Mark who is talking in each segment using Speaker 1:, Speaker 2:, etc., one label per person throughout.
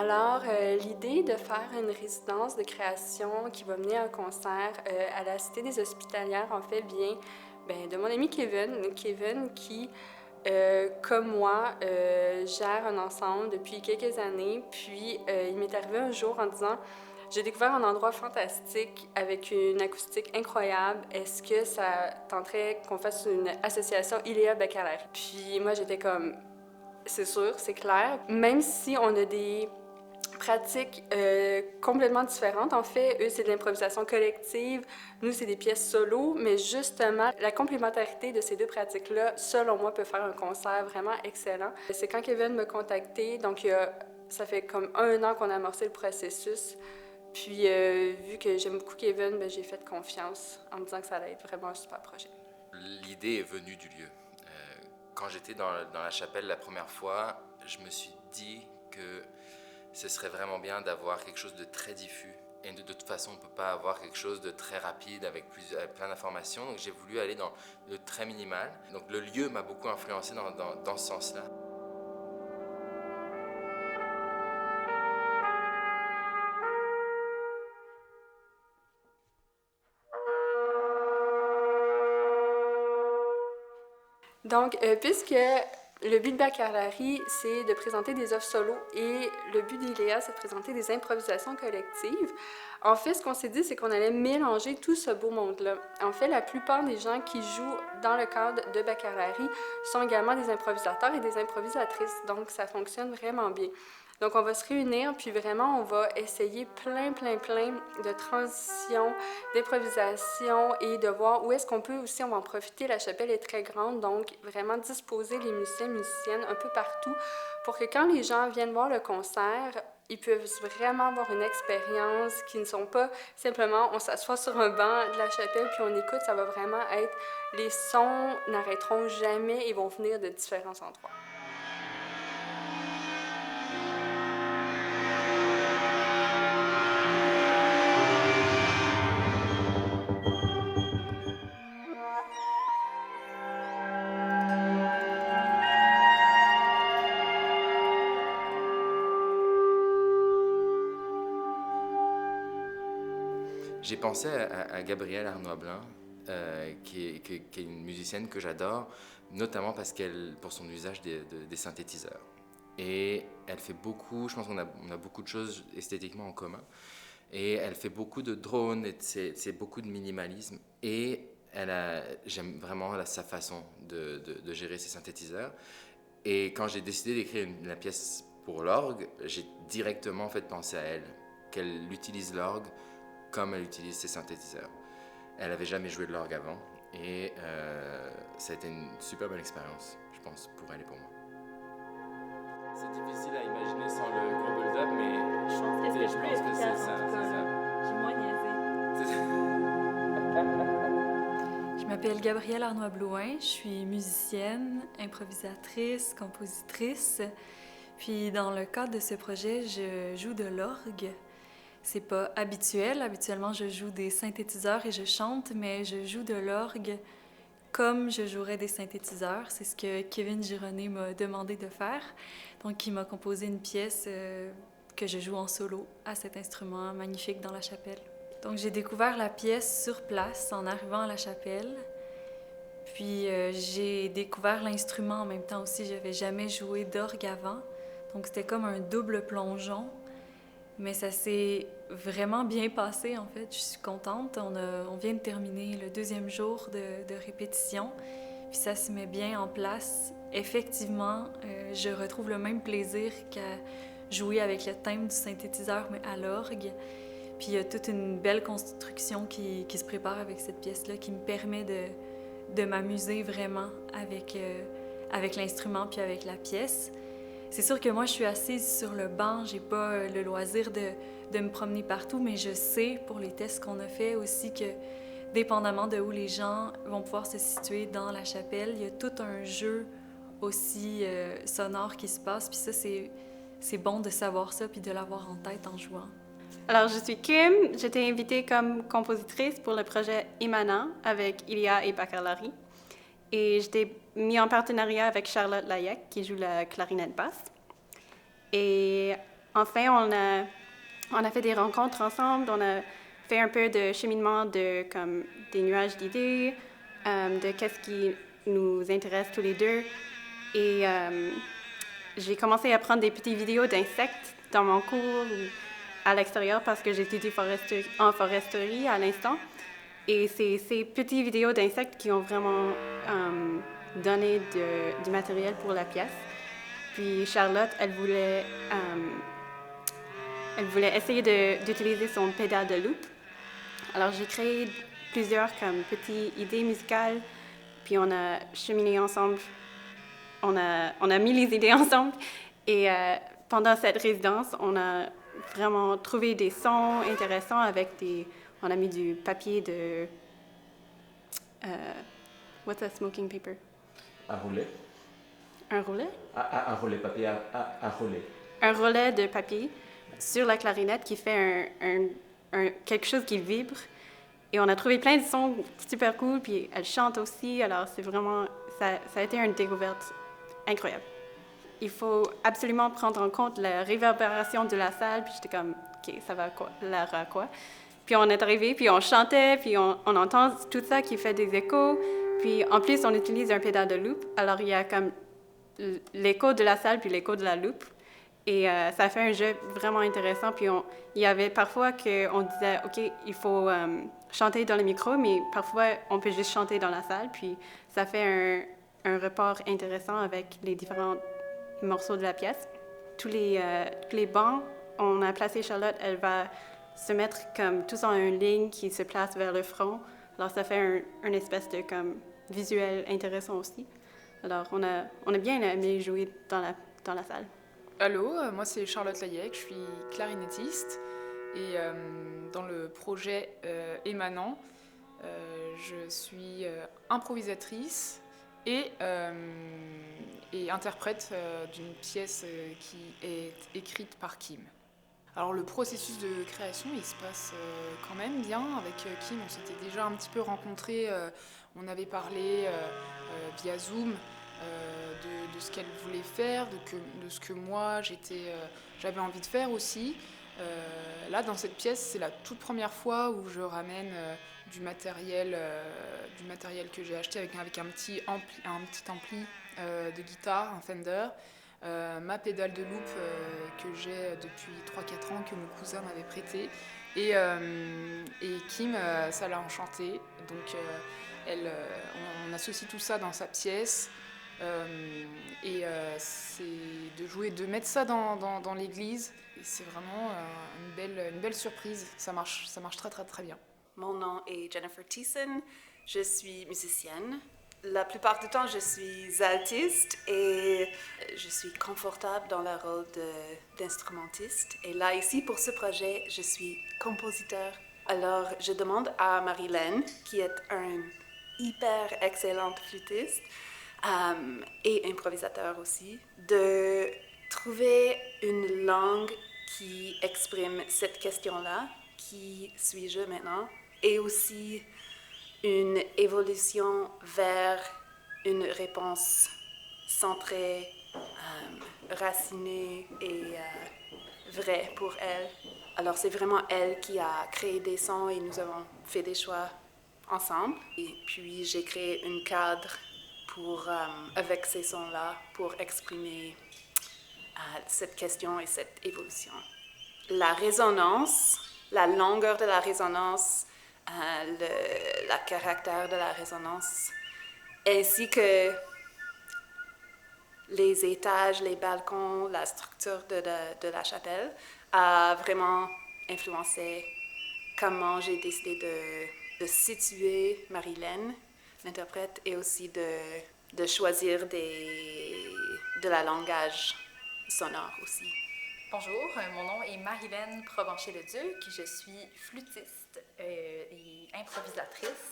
Speaker 1: Alors, l'idée de faire une résidence de création qui va mener à un concert à la Cité des Hospitalières, en fait, vient de mon ami Kevin. Kevin qui, comme moi, gère un ensemble depuis quelques années. Puis, il m'est arrivé un jour en disant, j'ai découvert un endroit fantastique avec une acoustique incroyable. Est-ce que ça tenterait qu'on fasse une association Iléa Baccalauréat? Puis moi, j'étais comme, c'est sûr, c'est clair. Même si on a des pratiques complètement différentes. En fait, eux, c'est de l'improvisation collective. Nous, c'est des pièces solo. Mais justement, la complémentarité de ces deux pratiques-là, selon moi, peut faire un concert vraiment excellent. C'est quand Kevin m'a contacté, donc ça fait comme 1 an qu'on a amorcé le processus. Puis, vu que j'aime beaucoup Kevin, j'ai fait confiance en me disant que ça allait être vraiment un super projet.
Speaker 2: L'idée est venue du lieu. Quand j'étais dans la chapelle la première fois, je me suis dit que ce serait vraiment bien d'avoir quelque chose de très diffus. Et de toute façon, on ne peut pas avoir quelque chose de très rapide avec plein d'informations. Donc j'ai voulu aller dans le très minimal. Donc le lieu m'a beaucoup influencé dans ce sens-là.
Speaker 1: Donc, puisque le but de Baccalauréat, c'est de présenter des œuvres solo et le but d'ILEA, c'est de présenter des improvisations collectives. En fait, ce qu'on s'est dit, c'est qu'on allait mélanger tout ce beau monde-là. En fait, la plupart des gens qui jouent dans le cadre de Baccalauréat sont également des improvisateurs et des improvisatrices, donc ça fonctionne vraiment bien. Donc, on va se réunir, puis vraiment, on va essayer plein de transitions, d'improvisation et de voir où est-ce qu'on peut aussi, on va en profiter. La chapelle est très grande, donc vraiment disposer les musiciens, musiciennes un peu partout pour que quand les gens viennent voir le concert, ils peuvent vraiment avoir une expérience qui ne sont pas simplement on s'assoit sur un banc de la chapelle puis on écoute, ça va vraiment être les sons n'arrêteront jamais et vont venir de différents endroits.
Speaker 2: J'ai pensé à Gabrielle Arnois-Blanc, qui est une musicienne que j'adore, notamment pour son usage des synthétiseurs. Et elle fait beaucoup, je pense qu'on a beaucoup de choses esthétiquement en commun. Et elle fait beaucoup de drones, et c'est beaucoup de minimalisme. Et j'aime vraiment sa façon de gérer ses synthétiseurs. Et quand j'ai décidé d'écrire la pièce pour l'orgue, j'ai directement en fait pensé à elle, qu'elle utilise l'orgue comme elle utilise ses synthétiseurs. Elle n'avait jamais joué de l'orgue avant et ça a été une super bonne expérience, je pense, pour elle et pour moi. C'est difficile à imaginer sans le gros build-up, mais
Speaker 3: je pense que c'est ça. J'ai moins niaisé.
Speaker 4: Je m'appelle Gabrielle Arnois-Blouin, je suis musicienne, improvisatrice, compositrice. Puis dans le cadre de ce projet, je joue de l'orgue. C'est pas habituel. Habituellement, je joue des synthétiseurs et je chante, mais je joue de l'orgue comme je jouerais des synthétiseurs. C'est ce que Kevin Gironnet m'a demandé de faire. Donc, il m'a composé une pièce que je joue en solo à cet instrument magnifique dans la chapelle. Donc, j'ai découvert la pièce sur place en arrivant à la chapelle. Puis, j'ai découvert l'instrument en même temps aussi. Je n'avais jamais joué d'orgue avant. Donc, c'était comme un double plongeon. Mais ça s'est vraiment bien passé, en fait. Je suis contente. On vient de terminer le 2e jour de répétition. Puis ça se met bien en place. Effectivement, je retrouve le même plaisir qu'à jouer avec le thème du synthétiseur, mais à l'orgue. Puis il y a toute une belle construction qui se prépare avec cette pièce-là, qui me permet de m'amuser vraiment avec l'instrument puis avec la pièce. C'est sûr que moi, je suis assise sur le banc, j'ai pas le loisir de me promener partout, mais je sais, pour les tests qu'on a fait aussi, que dépendamment de où les gens vont pouvoir se situer dans la chapelle, il y a tout un jeu aussi sonore qui se passe, puis ça, c'est bon de savoir ça, puis de l'avoir en tête en jouant.
Speaker 3: Alors, je suis Kim, j'étais invitée comme compositrice pour le projet Immanent avec Ilia et Baccalauréat. Et j'étais mis en partenariat avec Charlotte Layek, qui joue la clarinette basse. Et enfin, on a fait des rencontres ensemble, on a fait un peu de cheminement de comme des nuages d'idées, de qu'est-ce qui nous intéresse tous les deux. Et j'ai commencé à prendre des petites vidéos d'insectes dans mon cours ou à l'extérieur parce que j'étudie en foresterie à l'instant. Et c'est ces petites vidéos d'insectes qui ont vraiment donné du matériel pour la pièce. Puis Charlotte, elle voulait essayer d'utiliser son pédale de loop. Alors j'ai créé plusieurs comme petites idées musicales, puis on a cheminé ensemble, on a mis les idées ensemble, et pendant cette résidence, on a vraiment trouvé des sons intéressants avec on a mis du papier de... what's a smoking paper?
Speaker 2: À rouler.
Speaker 3: Un roulet?
Speaker 2: À rouler, papier à rouler.
Speaker 3: Un roulet de papier sur la clarinette qui fait quelque chose qui vibre. Et on a trouvé plein de sons super cool, puis elle chante aussi, alors c'est vraiment... Ça a été une découverte incroyable. Il faut absolument prendre en compte la réverbération de la salle, puis j'étais comme, OK, ça va l'air à quoi? Puis on est arrivé, puis on chantait, puis on entend tout ça qui fait des échos, puis en plus, on utilise un pédale de loop, alors il y a comme l'écho de la salle, puis l'écho de la loop. Et ça fait un jeu vraiment intéressant. Puis il y avait parfois qu'on disait, OK, il faut chanter dans le micro, mais parfois on peut juste chanter dans la salle. Puis ça fait un rapport intéressant avec les différents morceaux de la pièce. Tous les bancs, on a placé Charlotte, elle va se mettre comme tous en une ligne qui se place vers le front. Alors ça fait un espèce de comme visuel intéressant aussi. Alors on a bien aimé jouer dans la salle.
Speaker 5: Allô, moi c'est Charlotte Layek, je suis clarinettiste et dans le projet Émanant, je suis improvisatrice et interprète d'une pièce qui est écrite par Kim. Alors le processus de création, il se passe quand même bien avec Kim. On s'était déjà un petit peu rencontrés, on avait parlé via Zoom de ce qu'elle voulait faire, de ce que moi j'avais envie de faire aussi. Là, dans cette pièce, c'est la toute première fois où je ramène du matériel que j'ai acheté avec un petit ampli de guitare, un Fender, ma pédale de loop que j'ai depuis 3-4 ans, que mon cousin m'avait prêté. Et Kim, ça l'a enchantée. Donc, on associe tout ça dans sa pièce. C'est de mettre ça dans l'église. Et c'est vraiment une belle surprise. Ça marche très très très bien.
Speaker 6: Mon nom est Jennifer Thiessen. Je suis musicienne. La plupart du temps, je suis altiste et je suis confortable dans le rôle d'instrumentiste. Et là, ici, pour ce projet, je suis compositeur. Alors, je demande à Marilyn, qui est un hyper excellente flûtiste et improvisateur aussi, de trouver une langue qui exprime cette question-là, qui suis-je maintenant, et aussi une évolution vers une réponse centrée, racinée et vraie pour elle. Alors c'est vraiment elle qui a créé des sons et nous avons fait des choix ensemble. Et puis j'ai créé un cadre avec ces sons-là pour exprimer cette question et cette évolution. La résonance, la longueur de la résonance, le caractère de la résonance, ainsi que les étages, les balcons, la structure de la chapelle, a vraiment influencé comment j'ai décidé de situer Marilyn, l'interprète, et aussi de choisir de la langage sonore aussi.
Speaker 7: Bonjour, mon nom est Marilyn Provencher-Leduc, je suis flûtiste et improvisatrice.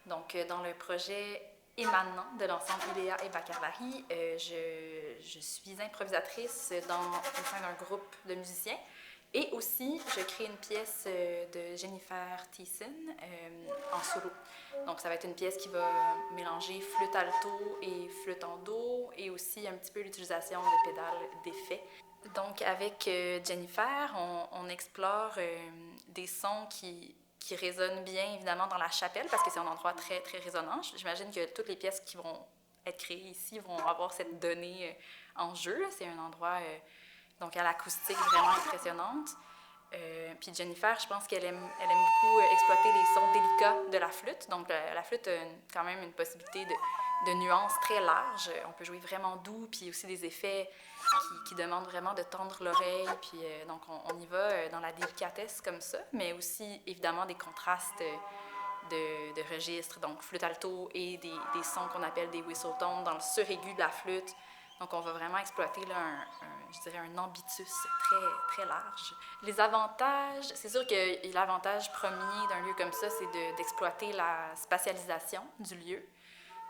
Speaker 7: Donc, dans le projet Émanant de l'ensemble Iléa et Baccalauréat, je suis improvisatrice au sein d'un groupe de musiciens Et aussi, je crée une pièce de Jennifer Thiessen en solo. Donc, ça va être une pièce qui va mélanger flûte alto et flûte en do, et aussi un petit peu l'utilisation de pédales d'effet. Donc, avec Jennifer, on explore des sons qui résonnent bien, évidemment, dans la chapelle, parce que c'est un endroit très, très résonnant. J'imagine que toutes les pièces qui vont être créées ici vont avoir cette donnée en jeu. C'est un endroit donc à l'acoustique vraiment impressionnante. Puis Jennifer, je pense qu'elle aime beaucoup exploiter les sons délicats de la flûte. Donc la flûte a quand même une possibilité de nuances très larges. On peut jouer vraiment doux, puis aussi des effets qui demandent vraiment de tendre l'oreille. Puis donc on y va dans la délicatesse comme ça, mais aussi évidemment des contrastes de registres, donc flûte alto et des sons qu'on appelle des whistle tones dans le suraigu de la flûte. Donc, on va vraiment exploiter là, je dirais un ambitus très, très large. Les avantages, c'est sûr que l'avantage premier d'un lieu comme ça, c'est d'exploiter la spatialisation du lieu.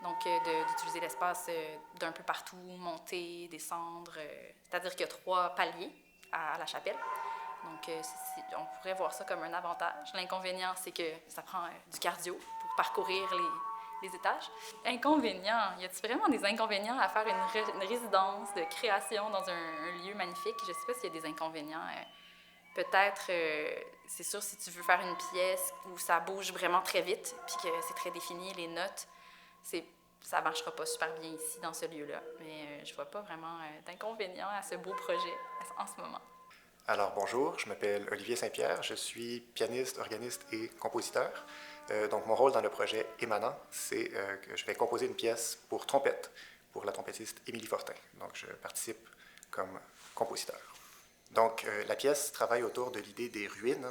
Speaker 7: Donc, d'utiliser l'espace d'un peu partout, monter, descendre. C'est-à-dire qu'il y a 3 paliers à la chapelle. Donc, on pourrait voir ça comme un avantage. L'inconvénient, c'est que ça prend du cardio pour parcourir les étages. Inconvénients, y a-t-il vraiment des inconvénients à faire une résidence de création dans un lieu magnifique? Je ne sais pas s'il y a des inconvénients. Peut-être, c'est sûr, si tu veux faire une pièce où ça bouge vraiment très vite, puis que c'est très défini, les notes, ça ne marchera pas super bien ici, dans ce lieu-là. Mais je ne vois pas vraiment d'inconvénients à ce beau projet en ce moment.
Speaker 8: Alors bonjour, je m'appelle Olivier Saint-Pierre, je suis pianiste, organiste et compositeur. Donc mon rôle dans le projet Émanant, c'est que je vais composer une pièce pour trompette, pour la trompettiste Émilie Fortin. Donc je participe comme compositeur. Donc la pièce travaille autour de l'idée des ruines,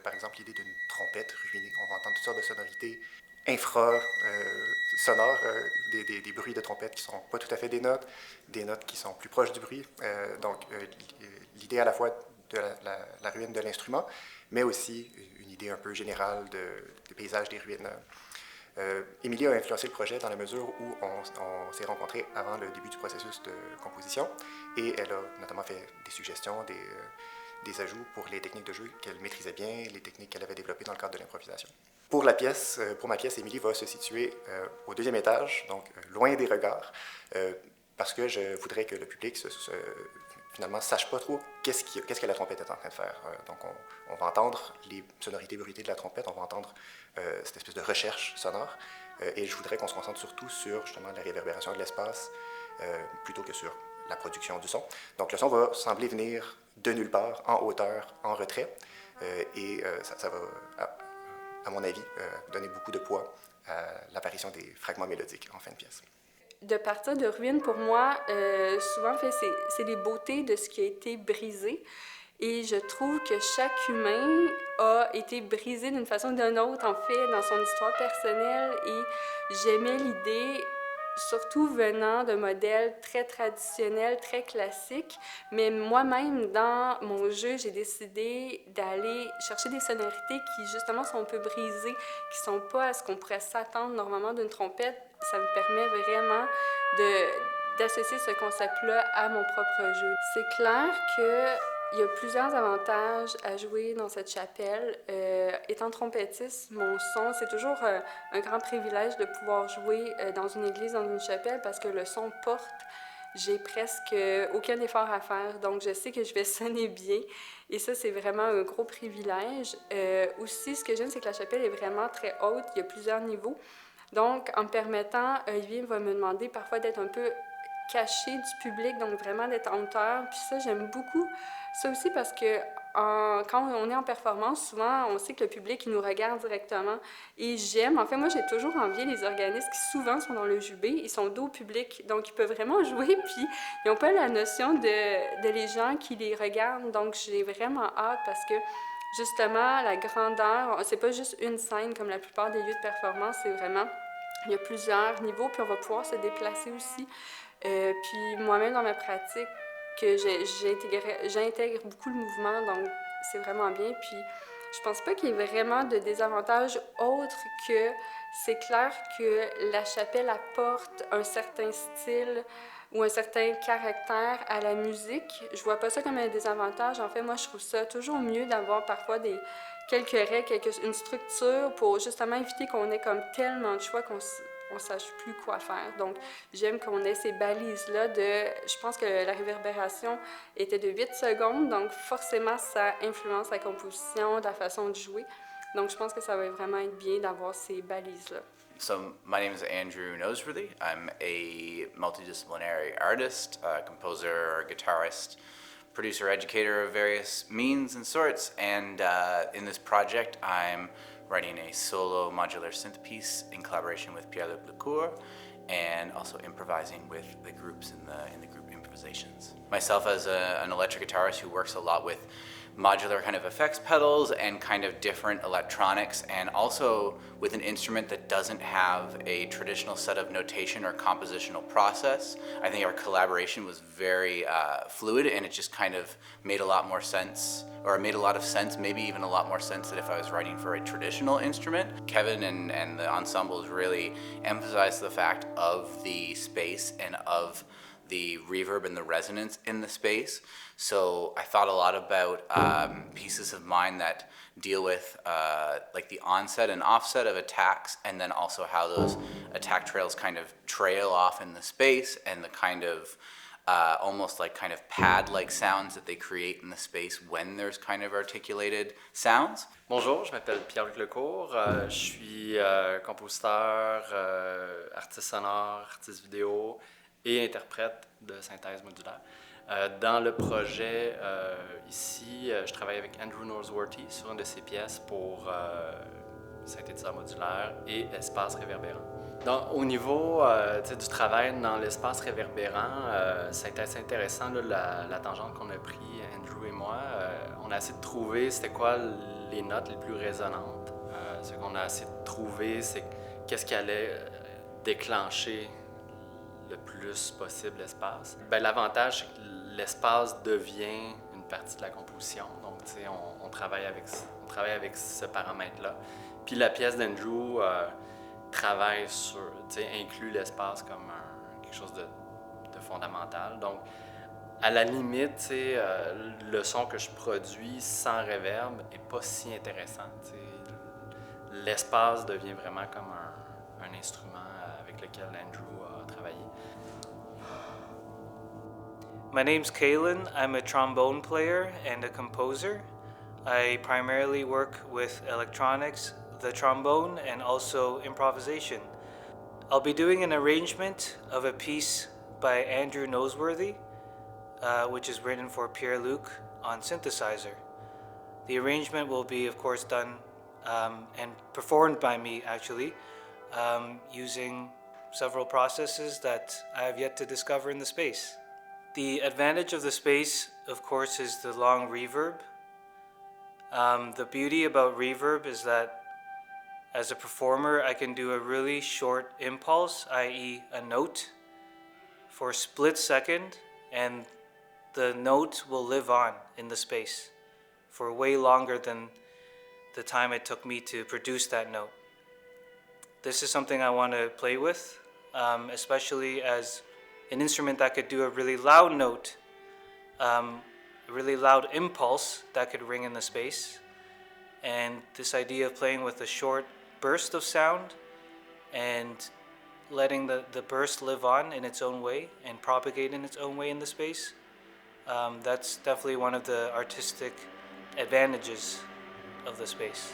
Speaker 8: par exemple l'idée d'une trompette ruinée. On va entendre toutes sortes de sonorités infra-sonores, des bruits de trompette qui ne sont pas tout à fait des notes qui sont plus proches du bruit. Donc l'idée à la fois de la ruine de l'instrument, mais aussi une idée un peu générale du paysage des ruines. Émilie a influencé le projet dans la mesure où on s'est rencontrés avant le début du processus de composition et elle a notamment fait des suggestions, des ajouts pour les techniques de jeu qu'elle maîtrisait bien, les techniques qu'elle avait développées dans le cadre de l'improvisation. Pour ma pièce, Émilie va se situer au 2e étage, donc loin des regards, parce que je voudrais que le public finalement, ne sache pas trop qu'est-ce que la trompette est en train de faire. Donc, on va entendre les sonorités bruitées de la trompette, on va entendre cette espèce de recherche sonore, et je voudrais qu'on se concentre surtout sur, justement, la réverbération de l'espace, plutôt que sur la production du son. Donc, le son va sembler venir de nulle part, en hauteur, en retrait, et ça va, à mon avis, donner beaucoup de poids à l'apparition des fragments mélodiques en fin de pièce.
Speaker 1: De partir de ruines, pour moi, souvent, c'est les beautés de ce qui a été brisé. Et je trouve que chaque humain a été brisé d'une façon ou d'une autre, en fait, dans son histoire personnelle. Et j'aimais l'idée, surtout venant de modèles très traditionnels, très classiques. Mais moi-même, dans mon jeu, j'ai décidé d'aller chercher des sonorités qui, justement, sont un peu brisées, qui ne sont pas à ce qu'on pourrait s'attendre normalement d'une trompette. Ça me permet vraiment d'associer ce concept-là à mon propre jeu. C'est clair qu'il y a plusieurs avantages à jouer dans cette chapelle. Étant trompettiste, mon son, c'est toujours un grand privilège de pouvoir jouer dans une église, dans une chapelle, parce que le son porte. J'ai presque aucun effort à faire, donc je sais que je vais sonner bien. Et ça, c'est vraiment un gros privilège. Aussi, ce que j'aime, c'est que la chapelle est vraiment très haute. Il y a plusieurs niveaux. Donc, en me permettant, Olivier va me demander parfois d'être un peu caché du public, donc vraiment d'être en hauteur. Puis ça, j'aime beaucoup ça aussi parce que quand on est en performance, souvent, on sait que le public, il nous regarde directement. Et en fait, moi, j'ai toujours envié les organistes qui souvent sont dans le jubé, ils sont dos au public, donc ils peuvent vraiment jouer, puis ils n'ont pas la notion de les gens qui les regardent. Donc, j'ai vraiment hâte parce que justement, la grandeur, c'est pas juste une scène comme la plupart des lieux de performance, c'est vraiment, il y a plusieurs niveaux, puis on va pouvoir se déplacer aussi. Puis moi-même, dans ma pratique, j'intègre beaucoup le mouvement, donc c'est vraiment bien. Puis je pense pas qu'il y ait vraiment de désavantages autres que c'est clair que la chapelle apporte un certain style ou un certain caractère à la musique. Je vois pas ça comme un désavantage. En fait, moi, je trouve ça toujours mieux d'avoir parfois quelques règles, une structure pour justement éviter qu'on ait comme tellement de choix qu'on sache plus quoi faire. Donc, j'aime qu'on ait ces balises-là je pense que la réverbération était de 8 secondes, donc forcément, ça influence la composition, la façon de jouer. Donc, je pense que ça va vraiment être bien d'avoir ces balises-là.
Speaker 9: So my name is Andrew Noseworthy. I'm a multidisciplinary artist, composer, guitarist, producer, educator of various means and sorts. And in this project, I'm writing a solo modular synth piece in collaboration with Pierre-Luc Lecour, and also improvising with the groups in the group improvisations. Myself as an electric guitarist who works a lot with modular kind of effects pedals and kind of different electronics, and also with an instrument that doesn't have a traditional set of notation or compositional process. I think our collaboration was very fluid, and it just kind of made a lot more sense, or it made a lot of sense, maybe even a lot more sense than if I was writing for a traditional instrument. Kevin and the ensembles really emphasized the fact of the space and of the reverb and the resonance in the space. So I thought a lot about pieces of mine that deal with like the onset and offset of attacks, and then also how those attack trails kind of trail off in the space, and the kind of almost like kind of pad-like sounds that they create in the space when there's kind of articulated sounds.
Speaker 10: Bonjour, je m'appelle Pierre-Luc Lecour, je suis compositeur, artiste sonore, artiste vidéo et interprète de synthèse modulaire. Dans le projet ici, je travaille avec Andrew Noseworthy sur une de ses pièces pour synthétiseur modulaire et espace réverbérant. Donc, au niveau du travail dans l'espace réverbérant, c'est assez intéressant là, la tangente qu'on a pris, Andrew et moi. On a essayé de trouver c'était quoi les notes les plus résonantes. Ce qu'on a essayé de trouver, c'est qu'est-ce qui allait déclencher le plus possible l'espace. L'avantage, c'est que l'espace devient une partie de la composition. Donc, on travaille avec ce paramètre-là. Puis la pièce d'Andrew travaille inclut l'espace comme quelque chose de fondamental. Donc, à la limite, le son que je produis sans reverb n'est pas si intéressant. L'espace devient vraiment comme un instrument avec lequel Andrew a travaillé.
Speaker 11: My name's Kalen. I'm a trombone player and a composer. I primarily work with electronics, the trombone, and also improvisation. I'll be doing an arrangement of a piece by Andrew Noseworthy, which is written for Pierre-Luc on synthesizer. The arrangement will be, of course, done and performed by me, actually, using several processes that I have yet to discover in the space. The advantage of the space, of course, is the long reverb. The beauty about reverb is that as a performer, I can do a really short impulse, i.e. a note, for a split second, and the note will live on in the space for way longer than the time it took me to produce that note. This is something I want to play with, especially as an instrument that could do a really loud note, a really loud impulse that could ring in the space. And this idea of playing with a short burst of sound and letting the burst live on in its own way and propagate in its own way in the space, that's definitely one of the artistic advantages of the space.